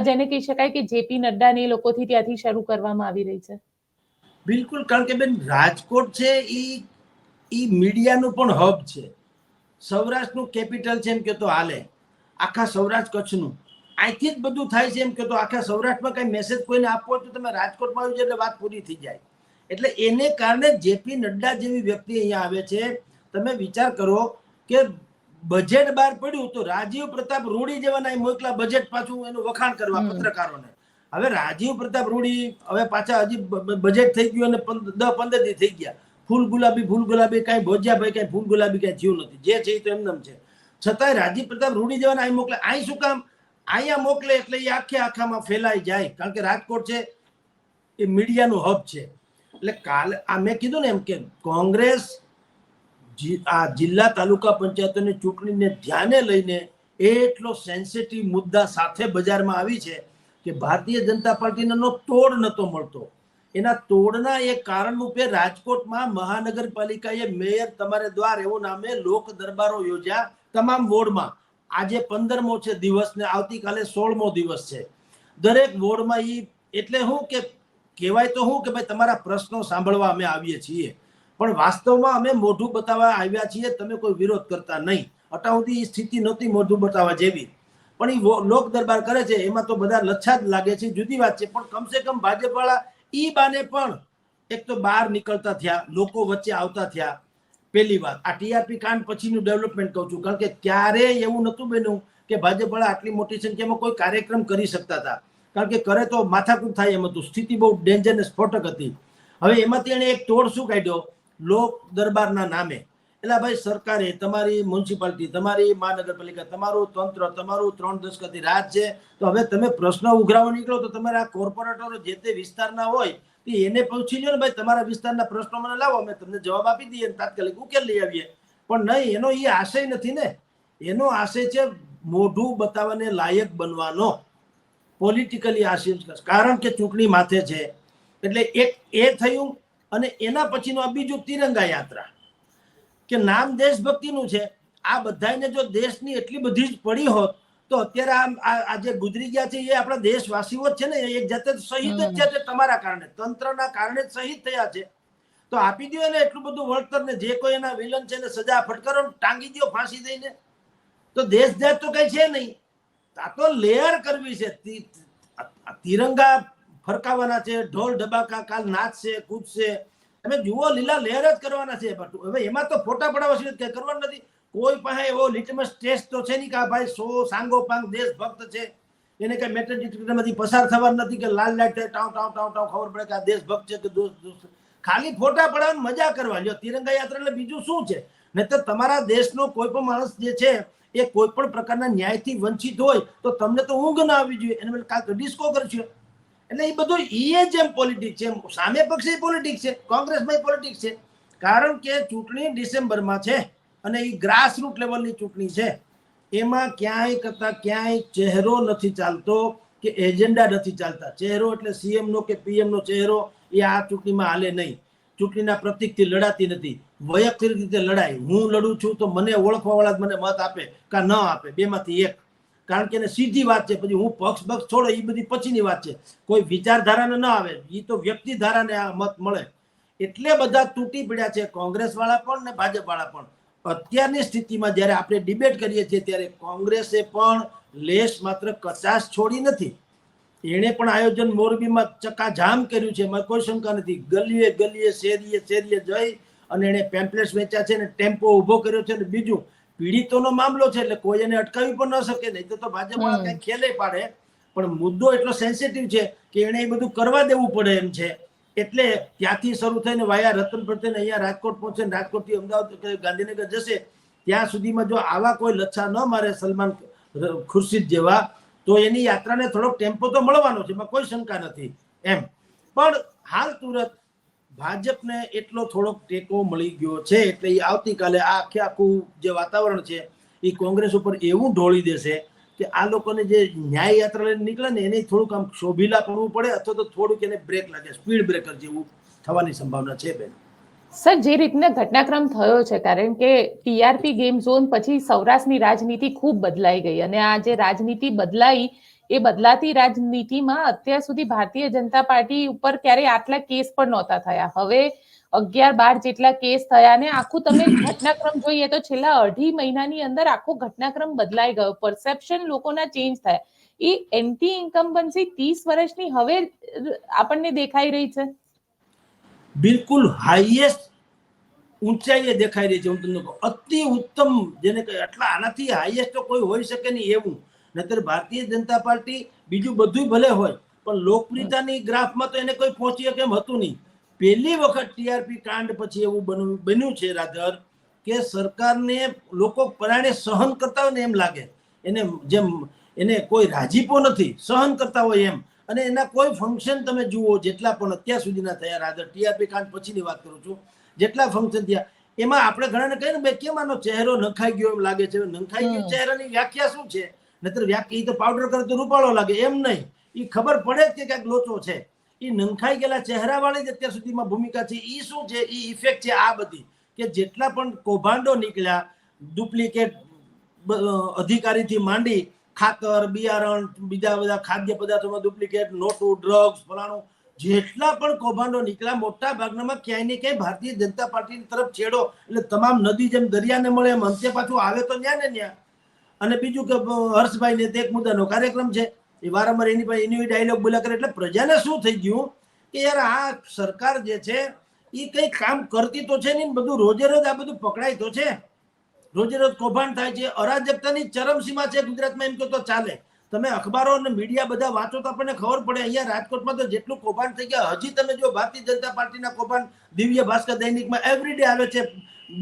જેને કહી શકાય કે જેપી નડ્ડા ને લોકોથી ત્યાંથી શરૂ કરવામાં આવી રહી છે.
બિલકુલ, કારણ કે બેન રાજકોટ છે ઈ મીડિયાનું પણ હબ છે. સૌરાષ્ટ્રનું કેપિટલ છે એમ કે તો હાલે. આખા સૌરાષ્ટ્ર કચ્છનું અહીંથી જ બધું થાય છે એમ કે તો આખા સૌરાષ્ટ્રમાં કઈ મેસેજ કોઈને આપવો તો તમે રાજકોટમાં આવી જાય એટલે વાત પૂરી થઈ જાય. એટલે એને કારણે જેપી નડ્ડા જેવી વ્યક્તિ અહીંયા આવે છે. તમે વિચાર કરો કે બજેટ બહાર પડ્યું તો રાજીવ પ્રતાપ રૂડી જેવાના મોકલા બજેટ પાછું એનું વખાણ કરવા પત્રકારોને. હવે રાજીવ પ્રતાપ રૂડી હવે પાછા હજી બજેટ થઈ ગયું અને 10-15 દી થઈ ગયા. ફૂલ ગુલાબી કાંઈ ભોજિયાભાઈ કાંઈ ફૂલ ગુલાબી કાંઈ થયું નથી. જે છે એ તો એમનેમ છે. છતાંય રાજીવ પ્રતાપ રૂડી જેવાના અહીં મોકલે. અહીં શું કામ? અહીંયા મોકલે એટલે એ આખામાં ફેલાઈ જાય. કારણ કે રાજકોટ છે એ મીડિયાનું હબ છે. એટલે કાલે આ મેં કીધું ને એમ કે કોંગ્રેસ આ જિલ્લા તાલુકા પંચાયતોની ચૂંટણીને ધ્યાને લઈને એટલો સેન્સિટિવ મુદ્દા સાથે બજારમાં આવી છે કે ભારતીય જનતા પાર્ટીનો તોડ નતો મળતો. એના તોડના એક કારણ રૂપે રાજકોટમાં મહાનગરપાલિકાએ મેયર તમારે દ્વાર એવું નામે લોક દરબારો યોજ્યા તમામ વોર્ડમાં. આજે 15મો છે દિવસ ને આવતીકાલે 16મો દિવસ છે. દરેક વોર્ડમાં એટલે શું કે કહેવાય તો શું કે ભાઈ તમારા પ્રશ્નો સાંભળવા અમે આવીએ છીએ, પણ વાસ્તવમાં અમે મોઢું બતાવવા આવ્યા છીએ. તમે કોઈ વિરોધ કરતા નહીં. અટાઉથી એ સ્થિતિ નહોતી મોઢું બતાવવા જેવી, પણ એ લોક દરબાર કરે છે એમાં તો બધા લચ્છા જ લાગે છે, જુદી વાત છે. પણ કમસે કમ ભાજપ વાળા ઈ બાને પણ એક તો બહાર નીકળતા થયા, લોકો વચ્ચે આવતા થયા. પહેલી વાત આ ટીઆરપી કાંડ પછીનું ડેવલપમેન્ટ કહું છું, કારણ કે ક્યારેય એવું નહોતું બન્યું કે ભાજપ વાળા આટલી મોટી સંખ્યામાં કોઈ કાર્યક્રમ કરી શકતા હતા, કારણ કે કરે તો માથાકૂટ થાય એમ હતું. સ્થિતિ બહુ ડેન્જર ને સ્ફોટક હતી. હવે એમાંથી એને એક તોડ શું કાઢ્યો લોક દરબારના નામે. એટલે ભાઈ સરકારે તમારી મ્યુનિસિપાલિટી, તમારી મહાનગરપાલિકા, તમારું તંત્ર, તમારું 3 દશકથી રાજ છે, તો હવે તમે પ્રશ્ન ઉઘરાવો નીકળો તો તમારા કોર્પોરેટરો જે તે વિસ્તારના હોય એને પૂછી લો ને ભાઈ તમારા વિસ્તારના પ્રશ્નો મને લાવો, અમે તમને જવાબ આપી દઈએ, તાત્કાલિક ઉકેલ લઈ આવીએ. પણ નહીં, એનો એ આશય નથી ને. એનો આશય છે મોઢું બતાવવાને લાયક બનવાનો, પોલિટિકલી આશય. કારણ કે ચૂંટણી માથે છે એટલે એક એ થયું. અને એના પછીનું આ બીજું તિરંગા યાત્રા કે નામ દેશભક્તિનું છે. આ બધાને જો દેશની એટલી બધી જ પડી હોત તો અત્યારે આ જે ગુજરી ગયા છે એ આપણા દેશવાસીઓ જ છે ને, એક જાતે શહીદ જ છે. તમારા કારણે, તંત્રના કારણે જ શહીદ થયા છે. તો આપી દો એને એટલું બધું વળતર ને જે કોઈ એના વિલન છે ને સજા ફટકારો, ટાંગી દો ફાંસી દઈને. તો દેશ જાત તો કઈ છે નહીં. આ તો લેયર કરવી છે. તિરંગા ફરકાવવાના છે, ઢોલ ઢબાકા કાલ નાચશે કૂદશે. તમે જુઓ લીલા લેયર જ કરવાના છે. હવે એમાં તો ફોટા પડાવવા સિવાય કઈ કરવાનું નથી. કોઈ પાસે એવો લિટમસ ટેસ્ટ તો છે નહીં કે ભાઈ સાંગો પાંગ દેશભક્ત છે, એને કઈ મેટરમાંથી પસાર થવાનું નથી કે લાલ લાઈટ થાય ટાવ ટાવ ટાવ ટાવ ખબર પડે કે આ દેશભક્ત છે કે દોસ્ત. ખાલી ફોટા પડાવવાની મજા કરવા લ્યો. તિરંગા યાત્રા એટલે બીજું શું છે? નહીં તો તમારા દેશનો કોઈ પણ માણસ જે છે એ કોઈ પણ પ્રકારના ન્યાયથી વંચિત હોય તો તમને તો ઊંઘ ના આવી જોઈએ, એને કાંઈક ડિસ્કો કરશે. એટલે એ બધું જેમ પોલિટિક્સ છે, સામે પક્ષે પોલિટિક્સ છે, કોંગ્રેસમાં પોલિટિક્સ છે. કારણ કે ચૂંટણી ડિસેમ્બરમાં છે અને એ ગ્રાસરૂટ લેવલની ચૂંટણી છે. એમાં ક્યાંય કરતા ક્યાંય ચહેરો નથી ચાલતો કે એજન્ડા નથી ચાલતા. ચહેરો એટલે સીએમ નો કે પીએમ નો ચહેરો એ આ ચૂંટણીમાં હાલે નહીં. ચૂંટણીના પ્રતિકથી લડાતી નથી, વૈયક્તિક રીતે લડાય. હું લડું છું તો મને ઓળખવા વાળા મને મત આપે કે ન આપે, બેમાંથી એક. કારણ કે એને સીધી વાત છે. પછી હું પક્ષ છોડો એ બધી પછીની વાત છે. કોઈ વિચારધારાને ન આવે, એ તો વ્યક્તિ ધારાને આ મત મળે. એટલે બધા તૂટી પડ્યા છે, કોંગ્રેસ વાળા પણ ને ભાજપ વાળા પણ. અત્યારની સ્થિતિમાં જ્યારે આપણે ડિબેટ કરીએ છીએ ત્યારે કોંગ્રેસે પણ લેશ માત્ર કચાશ છોડી નથી. એણે પણ આયોજન મોરબીમાં ચકાજામ કર્યું છે, એમાં કોઈ શંકા નથી. ગલીએ ગલીએ શેરીએ શેરીએ જઈ અને એણે પેમ્પલેટ્સ વેચ્યા છે, અને ટેમ્પો ઉભો કર્યો છે. અને બીજું, પીડિતોનો મામલો છે એટલે કોઈ એને અટકાવી પણ ન શકે. નહીં તો ભાજપ વાળા કઈ ખેલે પાડે. પણ મુદ્દો એટલો સેન્સિટિવ છે કે એને એ બધું કરવા દેવું પડે એમ છે. એટલે ત્યાંથી શરૂ થઈને વાયા રતનપર થઈને અહીંયા રાજકોટ પહોંચે, રાજકોટથી અમદાવાદ ગાંધીનગર જશે. ત્યાં સુધીમાં જો આવા કોઈ લચ્છા ન મારે સલમાન ખુરશીદ જેવા, તો એની યાત્રાને થોડોક ટેમ્પો તો મળવાનો છે, એમાં કોઈ શંકા નથી એમ. પણ હાલ તુરત ભાજપને એટલો થોડોક ટેકો મળી ગયો છે એટલે એ આવતીકાલે આ આખું જે વાતાવરણ છે એ કોંગ્રેસ ઉપર એવું ઢોળી દેશે કે આ લોકોને જે ન્યાય યાત્રા લઈને નીકળે ને એને થોડુંક આમ શોભીલા કરવું પડે, અથવા તો થોડુંક એને બ્રેક લાગે, સ્પીડ બ્રેકર જેવું થવાની સંભાવના છે બેન.
સર, જે રીતના ઘટનાક્રમ થયો છે, કારણ કે ટીઆરપી ગેમ ઝોન પછી સૌરાષ્ટ્રની રાજનીતિ ખૂબ બદલાઈ ગઈ, અને આ જે રાજનીતિ બદલાઈ એ બદલાતી રાજનીતિમાં અત્યાર સુધી ભારતીય જનતા પાર્ટી ઉપર ક્યારેય આટલા કેસ પણ નહોતા થયા. હવે 11-12 જેટલા કેસ થયા, ને આખું તમે ઘટનાક્રમ જોઈએ તો છેલ્લા 2.5 મહિનાની અંદર આખો ઘટનાક્રમ બદલાઈ ગયો, પરસેપ્શન લોકોના ચેન્જ થયા. એ એન્ટી ઇન્કમ્બન્સી 30 વર્ષની હવે આપણને દેખાઈ રહી છે.
બિલકુલ હાઈએસ્ટ ઊંચાઈએ દેખાઈ રહી છે. હું તમને કહું, અતિ ઉત્તમ, જેને કહે આટલા આનાથી હાઈએસ્ટ તો કોઈ હોઈ શકે નહીં એવું. નહીતર ભારતીય જનતા પાર્ટી બીજું બધું ભલે હોય પણ લોકપ્રિયતાની ગ્રાફમાં તો એને કોઈ પહોંચી શકે એમ હતું નહીં. પહેલી વખત ટીઆરપી કાંડ પછી એવું બન્યું છે રાધર, કે સરકારને લોકો પરાણે સહન કરતા હોય ને એમ લાગે. એને જેમ એને કોઈ રાજીપો નથી, સહન કરતા હોય એમ. અને એના કોઈ ફંક્શન તમે જુઓ, જેટલા પણ અત્યાર સુધીના થયા રાધર, ટીઆરપી કાંડ પછીની વાત કરું છું, જેટલા ફંક્શન થયા એમાં આપણે ઘણાને કહીએ ને ભાઈ કેમ આનો ચહેરો નખાઈ ગયો એમ લાગે છે. નખાઈ ગયો ચહેરાની વ્યાખ્યા શું છે? નહીતર વ્યાખ્યા તો પાવડર કરે તો રૂપાળો લાગે એમ નહીં. એ ખબર પડે જ કે ક્યાંક લોચો છે. એ નંખાઈ ગયેલા ચહેરા વાળી જ અત્યાર સુધીમાં ભૂમિકા છે. એ શું છે? એ ઇફેક્ટ છે આ બધી, કે જેટલા પણ કૌભાંડો નીકળ્યા, ડુપ્લિકેટ અધિકારીથી માંડી ખાતર, બિયારણ, બીજા બધા ખાદ્ય પદાર્થોમાં ડુપ્લિકેટ, નોટું, ડ્રગ્સ, ફલાણું, જેટલા પણ કૌભાંડો નીકળ્યા મોટા ભાગનામાં ક્યાંય ને ક્યાંય ભારતીય જનતા પાર્ટીની તરફ છેડો. એટલે તમામ નદી જેમ દરિયાને મળે એમ અંતે પાછું આવે તો ન્યા ને ન્યા. અને બીજું કે હર્ષભાઈ ને એક મુદ્દાનો કાર્યક્રમ છે, એ વારંવાર એની પાસે એની ડાયલોગ બોલ્યા કરે. એટલે પ્રજાને શું થઈ ગયું કે યાર આ સરકાર જે છે એ કઈ કામ કરતી તો છે નહીં, બધું રોજે રોજ આ બધું પકડાય તો છે. રોજે રોજ કૌભાંડ થાય છે, અરાજકતાની ચરમસીમા છે ગુજરાતમાં, એમ તો ચાલે. તમે અખબારો અને મીડિયા બધા વાંચો તો આપણને ખબર પડે. અહીંયા રાજકોટમાં તો જેટલું કૌભાંડ થઈ ગયા, હજી તમે જો ભારતીય જનતા પાર્ટીના કૌભાંડ દિવ્ય ભાસ્કર દૈનિકમાં એવરીડે આવે છે,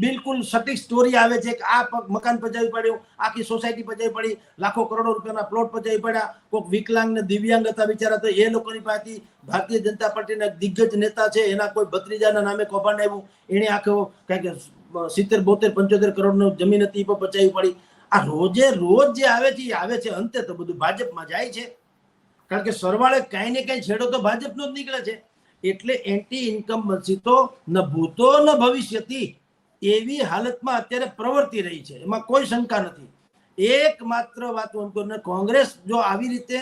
બિલકુલ સટીક સ્ટોરી આવે છે કે આ મકાન પચાવી પડ્યું, આખી સોસાયટી પચાવી પડી, લાખો કરોડો રૂપિયાના પ્લોટ પચાવી પડ્યા, કોઈક વિકલાંગ ને દિવ્યાંગ હતા બિચારા, તો એ લોકોની પાસેથી ભારતીય જનતા પાર્ટીના દિગ્ગજ નેતા છે એના કોઈ ભત્રીજાના નામે કૌભાંડ આવ્યું, એને આખો કંઈક 70, 72, 75 કરોડનું જમીન હતી પણ પચાવી પડી. આ રોજે રોજ જે આવે છે એ આવે છે, અંતે તો બધું ભાજપમાં જાય છે. કારણ કે સરવાળે કાંઈ ને કાંઈ છેડો તો ભાજપનો જ નીકળે છે. એટલે એન્ટી ઇન્કમ્બન્સી તો ન ભૂતો ન ભવિષ્યથી એવી હાલતમાં અત્યારે પ્રવર્તી રહી છે, એમાં કોઈ શંકા નથી. એકમાત્ર વાત હું કહું, કોંગ્રેસ જો આવી રીતે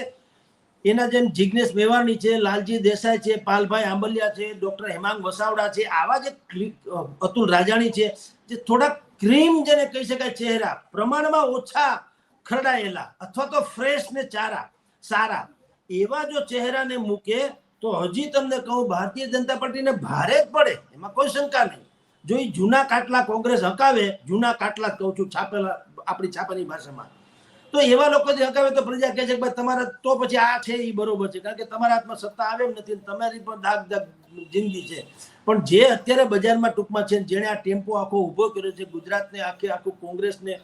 એના જેમ જિગ્નેશ મેવાણી છે, લાલજી દેસાઈ છે, પાલભાઈ આંબલિયા છે, ડોક્ટર હેમાંગ વસાવડા છે, આવા જે અતુલ રાજાણી છે, જે થોડા ક્રીમ જેને કહી શકાય ચહેરા, પ્રમાણમાં ઓછા ખરડાયેલા અથવા તો ફ્રેશ ને સારા એવા જો ચહેરાને મૂકે તો હજી તમને કહું ભારતીય જનતા પાર્ટીને ભારે જ પડે, એમાં કોઈ શંકા નહીં. જો એ જૂના કાટલા કોંગ્રેસ હકાવે, જૂના કાટલા કહું છું છાપેલા આપણી છાપાની ભાષામાં, તો એવા લોકો જે હકાવે તો પ્રજા કહે છે કે ભાઈ તમારા તો પછી આ છે એ બરોબર છે, કારણ કે તમારા હાથમાં સત્તા આવે એમ નથી, તમારી પણ દાગ જિંદગી છે. પણ જે અત્યારે બજારમાં ટૂંકમાં છે, જેણે આ ટેમ્પો આખો ઊભો કર્યો છે, ગુજરાતને આખું કોંગ્રેસને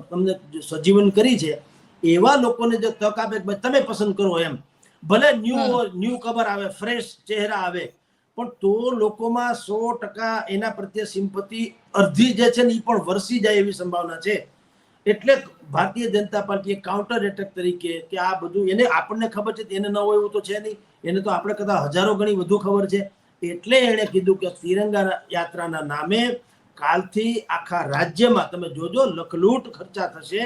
તમને સજીવન કરી છે, એવા લોકોને જો તક આપે કે તમે પસંદ કરો એમ, ભલે ન્યૂ કવર આવે, ફ્રેશ ચહેરા આવે, પણ તો લોકોમાં 100% એના પ્રત્યે સિમ્પતિ અડધી જે છે ને એ પણ વરસી જાય એવી સંભાવના છે. એટલે ભારતીય જનતા પાર્ટીએ કાઉન્ટર એટેક તરીકે કે આ બધું એને આપણને ખબર છે, એને ન હોય એવું તો છે નહીં, એને તો આપણે કદાચ હજારો ગણી વધુ ખબર છે. એટલે એણે કીધું કે તિરંગા યાત્રાના નામે કાલથી આખા રાજ્યમાં તમે જોજો લખલૂટ ખર્ચા થશે,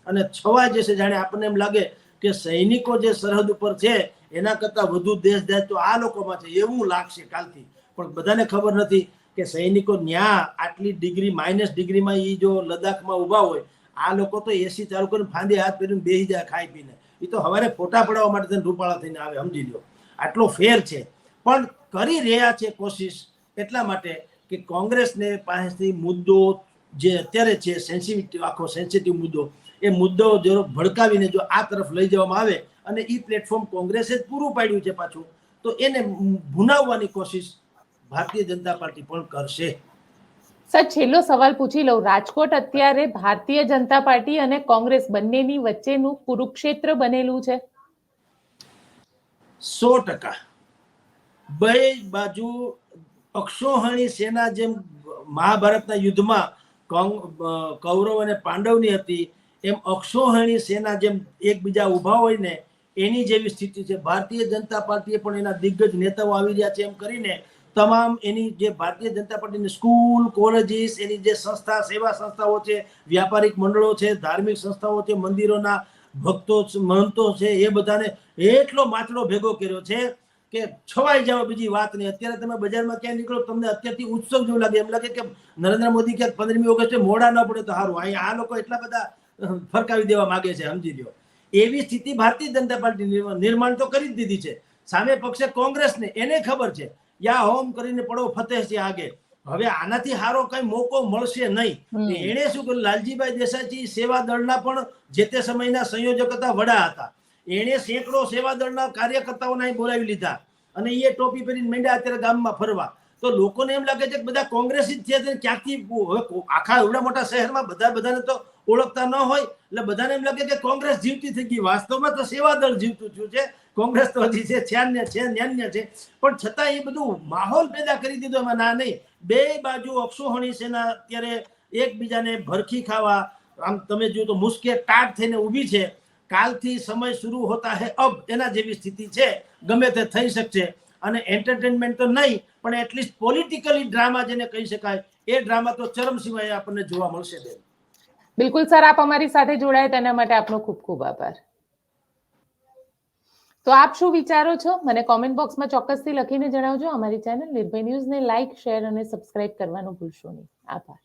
અને છવાઈ જશે. જાણે આપણને એમ લાગે કે સૈનિકો જે સરહદ ઉપર છે એના કરતાં વધુ દેશદાજ તો આ લોકોમાં છે એવું લાગશે કાલથી. પણ બધાને ખબર નથી કે સૈનિકો ન્યા આટલી ડિગ્રી -ડિગ્રીમાં એ જો લદ્દાખમાં ઊભા હોય, આ લોકો તો એસી ચાલુ કરીને ફાંદે હાથ પહેરીને બેસી જાય ખાઈ પીને. એ તો સવારે ફોટા પડાવવા માટે થઈને રૂપાળા થઈને આવે, સમજી લો. આટલો ફેર છે. પણ કરી રહ્યા છે કોશિશ એટલા માટે કે કોંગ્રેસને પાસેથી મુદ્દો જે અત્યારે છે આખો સેન્સિટિવ મુદ્દો, એ મુદ્દો જો ભડકાવીને જો આ તરફ લઈ જવામાં આવે અને એ પ્લેટફોર્મ કોંગ્રેસે જ પૂરું પાડ્યું છે પાછું, તો એને ભુનાવવાની કોશિશ ભારતીય જનતા પાર્ટી પણ કરશે.
સર, છેલ્લો સવાલ પૂછી લઉં. રાજકોટ અત્યારે ભારતીય જનતા પાર્ટી અને કોંગ્રેસ બંનેની વચ્ચેનું કુરુક્ષેત્ર બનેલું છે.
100% બે બાજુ અક્ષોહિણી સેના જેમ મહાભારતના યુદ્ધમાં કૌરવ અને પાંડવની હતી, એમ અક્ષોહિણી સેના જેમ એકબીજા ઊભા હોય ને એની જેવી સ્થિતિ છે. ભારતીય જનતા પાર્ટીએ પણ એના દિગ્ગજ નેતાઓ આવી રહ્યા છે એમ કરીને તમામ એની જે ભારતીય જનતા પાર્ટીની સ્કૂલ, કોલેજીસ, એની જે સંસ્થા, સેવા સંસ્થાઓ છે, વ્યાપારિક મંડળો છે, ધાર્મિક સંસ્થાઓ છે, મંદિરોના ભક્તો મહંતો છે, એ બધાને એટલો માટલો ભેગો કર્યો છે કે છવાઈ જાવ. બીજી વાત નહીં. અત્યારે તમે બજારમાં ક્યાં નીકળો તમને અત્યારથી ઉત્સવ જેવું લાગે. એમ લાગે કે નરેન્દ્ર મોદી ક્યાંક 15મી ઓગસ્ટે મોડા ન પડે તો સારું. અહીંયા આ લોકો એટલા બધા ફરકાવી દેવા માંગે છે, સમજી લો. એવી સ્થિતિ ભારતીય જનતા પાર્ટી નિર્માણ તો કરી જ દીધી છે. સામે પક્ષે કોંગ્રેસને એને ખબર છે યા હોમ કરીને પડો ફતેહ છે આગે. હવે આનાથી સારો કઈ મોકો મળશે નહીં. એને શું કર્યું, લાલજીભાઈ દેસાઈ સેવા દળના પણ જે તે સમયના સંયોજક હતા, વડા હતા. એને સેંકડો સેવા દળના કાર્યકર્તાઓને અહીં બોલાવી લીધા અને એ ટોપી પહેરીને માંડ્યા અત્યારે ગામમાં ફરવા. તો લોકોને એમ લાગે છે કે બધા કોંગ્રેસી જ છે. ક્યાંકથી હવે આખા એવડા મોટા શહેરમાં બધાને તો ઓળખતા ન હોય, એટલે બધાને એમ લાગે કે કોંગ્રેસ જીવતી થઈ ગઈ. વાસ્તવમાં તો સેવા દળ જીવતું થયું છે. કોંગ્રેસ તો હજી છે છ્યાન્ય છે. પણ છતાં એ બધું માહોલ પેદા કરી દીધો. એમાં ના નહીં. બે બાજુ અક્ષોહિણી સેના અત્યારે એકબીજાને ભરખી ખાવા, આમ તમે જો તો મુસ્કે ટાટ થઈને ઊભી છે. કાલથી સમય શરૂ હોતા હે અબ, એના જેવી સ્થિતિ છે. ગમે તે થઈ શકશે. અને એન્ટરટેનમેન્ટ તો નહીં પણ એટલીસ્ટ પોલિટિકલી ડ્રામા જેને કહી શકાય, એ ડ્રામા તો ચરમસીમાએ આપણને જોવા મળશે. બેન,
બિલકુલ સર, આપ અમારી સાથે જોડાયા તેના માટે આપનો ખૂબ ખૂબ આભાર. તો આપ શું વિચારો છો મને કોમેન્ટ બોક્સમાં ચોક્કસથી લખીને જણાવજો. અમારી ચેનલ નિર્ભય ન્યૂઝને લાઇક, શેર અને સબસ્ક્રાઇબ કરવાનું ભૂલશો નહીં. આભાર.